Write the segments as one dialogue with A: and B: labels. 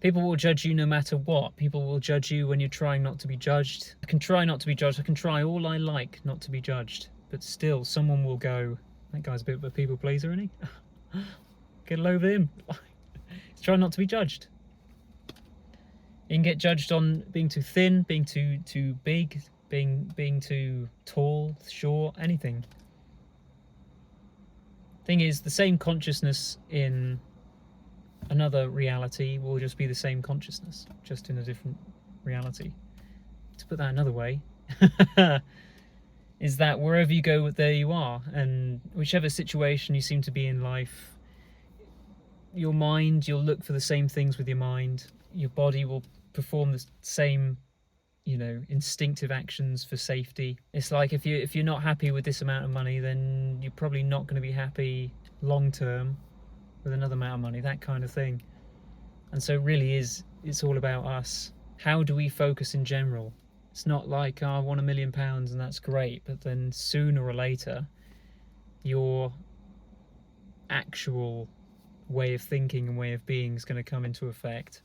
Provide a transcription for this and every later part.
A: People will judge you no matter what. People will judge you when you're trying not to be judged. I can try not to be judged. I can try all I like not to be judged. But still, someone will go, that guy's a bit of a people pleaser, isn't he? Get over him. He's trying not to be judged. You can get judged on being too thin, being too big, being too tall, short, anything. Thing is, the same consciousness in another reality will just be the same consciousness, just in a different reality. To put that another way, is that wherever you go, there you are, and whichever situation you seem to be in life, your mind, you'll look for the same things with your mind. Your body will perform the same, instinctive actions for safety. It's like if you're not happy with this amount of money, then you're probably not going to be happy long term with another amount of money, that kind of thing. And so really it's all about us. How do we focus in general? It's not like, I want £1 million and that's great, but then sooner or later your actual way of thinking and way of being is going to come into effect.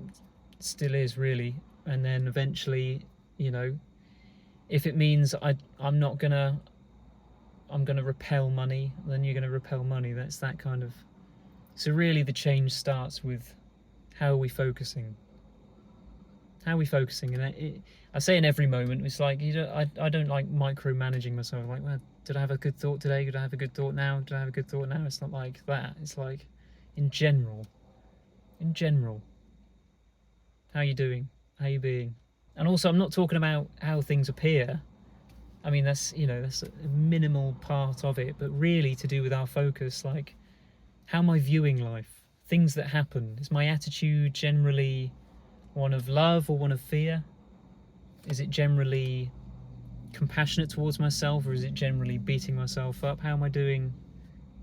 A: It still is, really. And then eventually, if it means I'm gonna repel money, then you're gonna repel money. That's that kind of. So really the change starts with how are we focusing? How are we focusing? And I say in every moment, it's like, I don't like micromanaging myself. Like, well, did I have a good thought today? Did I have a good thought now? Did I have a good thought now? It's not like that. It's like, in general. How are you doing? How are you being? And also, I'm not talking about how things appear. I mean, that's a minimal part of it, but really to do with our focus, like, how am I viewing life? Things that happen. Is my attitude generally one of love or one of fear? Is it generally compassionate towards myself, or is it generally beating myself up? How am I doing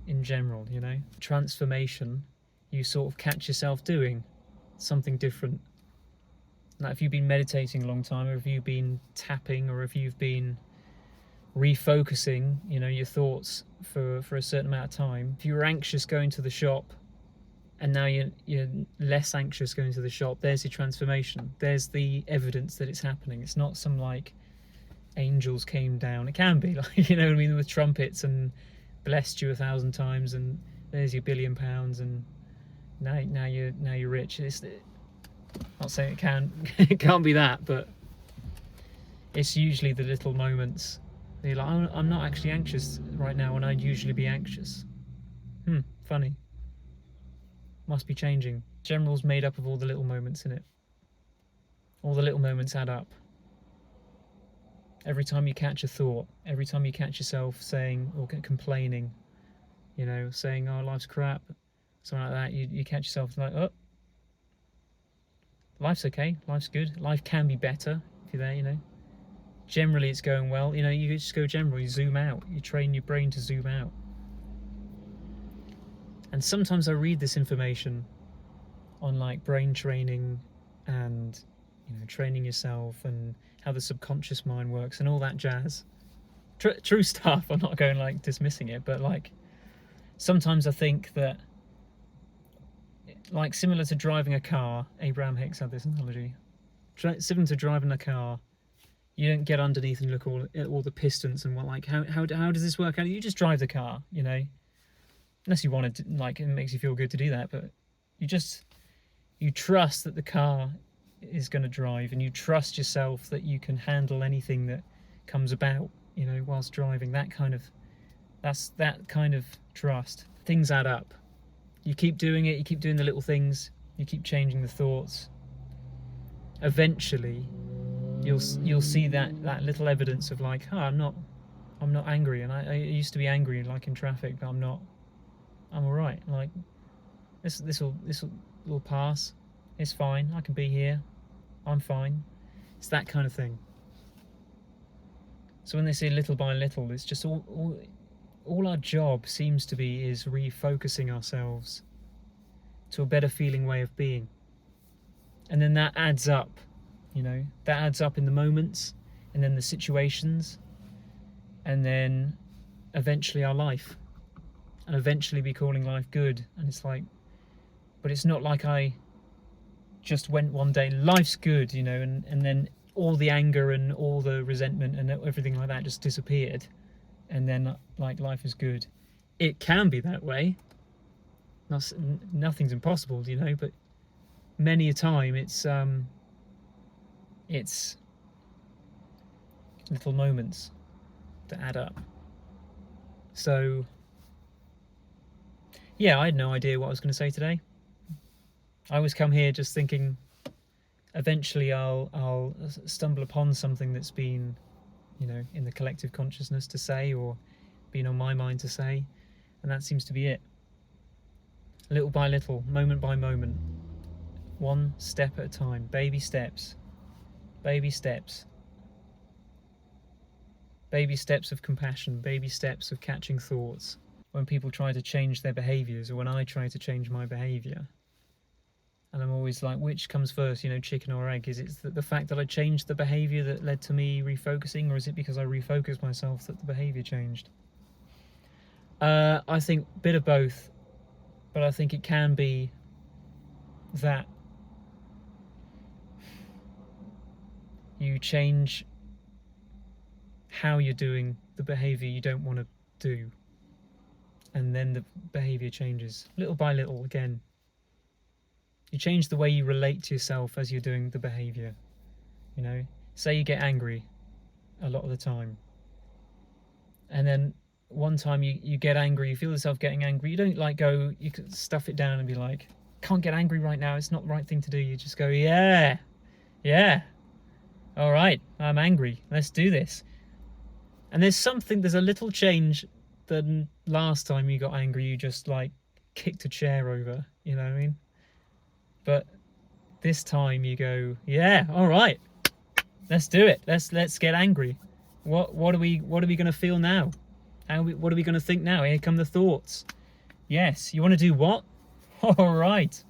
A: in general, Transformation, you sort of catch yourself doing something different. Like if you've been meditating a long time, or if you've been tapping, or if you've been refocusing, your thoughts for a certain amount of time. If you were anxious going to the shop, and now you're less anxious going to the shop, there's your transformation. There's the evidence that it's happening. It's not some like angels came down. It can be like, what I mean, with trumpets and blessed you 1,000 times, and there's your £1 billion, and now you're rich. I'm not saying it can't be that, but it's usually the little moments. You're like, oh, I'm not actually anxious right now, and I'd usually be anxious. Funny. Must be changing. General's made up of all the little moments in it. All the little moments add up. Every time you catch a thought, every time you catch yourself saying or complaining, saying, oh, life's crap, something like that, you catch yourself like, oh, life's okay, life's good, life can be better if you're there, Generally it's going well, you just go general, you zoom out, you train your brain to zoom out. And sometimes I read this information on like brain training and training yourself and how the subconscious mind works and all that jazz. True stuff. I'm not going like dismissing it, but like sometimes I think that, like, similar to driving a car, Abraham Hicks had this analogy, similar to driving a car, you don't get underneath and look at all the pistons and what, like, how does this work out? You just drive the car, unless you want to, like, it makes you feel good to do that, but you trust that the car is going to drive, and you trust yourself that you can handle anything that comes about, whilst driving. That's that kind of trust. Things add up. You keep doing it, you keep doing the little things, you keep changing the thoughts. Eventually, you'll see that little evidence of like, I'm not angry, and I used to be angry like in traffic, but I'm not. I'm all right. Like this will pass. It's fine. I can be here. I'm fine. It's that kind of thing. So when they say little by little, it's just all our job seems to be is refocusing ourselves to a better feeling way of being. And then that adds up, that adds up in the moments, and then the situations, and then eventually our life, and eventually be calling life good. And it's like, But it's not like I just went one day, life's good, you know, and then all the anger and all the resentment and everything like that just disappeared, and then like life is good. It can be that way. Nothing's impossible, you know, but many a time it's little moments that add up. So yeah, I had no idea what I was going to say today. I always come here just thinking eventually I'll stumble upon something that's been, you know, in the collective consciousness to say, or been on my mind to say, and that seems to be it. Little by little, moment by moment, one step at a time, baby steps, baby steps, baby steps of compassion, baby steps of catching thoughts. When people try to change their behaviours, or when I try to change my behaviour, and I'm always like, which comes first, you know, chicken or egg? Is it the fact that I changed the behaviour that led to me refocusing, or is it because I refocused myself that the behaviour changed? I think a bit of both, but I think it can be that you change how you're doing the behaviour you don't want to do, and then the behaviour changes little by little. Again, you change the way you relate to yourself as you're doing the behaviour. You know, say you get angry a lot of the time, and then one time you get angry, you feel yourself getting angry, you don't like go, you can stuff it down and be like, can't get angry right now, it's not the right thing to do. You just go, yeah, all right, I'm angry, let's do this. And there's a little change than last time you got angry, you just like kicked a chair over, you know what I mean? But this time you go, yeah, all right, let's do it. Let's get angry. What are we going to feel now? What are we going to think now? Here come the thoughts. Yes, you want to do what? All right.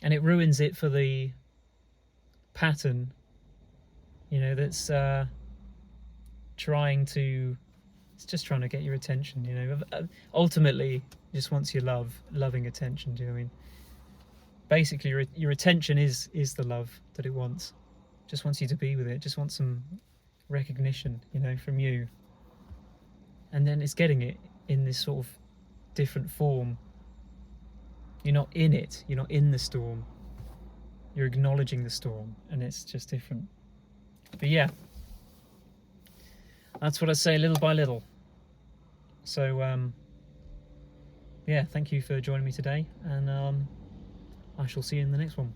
A: And it ruins it for the pattern, you know, that's it's just trying to get your attention, you know. Ultimately, just wants your loving attention, do you know what I mean? Basically, your attention is the love that it wants. Just wants you to be with it. Just wants some recognition, you know, from you. And then it's getting it in this sort of different form. You're not in it. You're not in the storm. You're acknowledging the storm, and it's just different. But yeah, that's what I say, little by little. So yeah, thank you for joining me today, and I shall see you in the next one.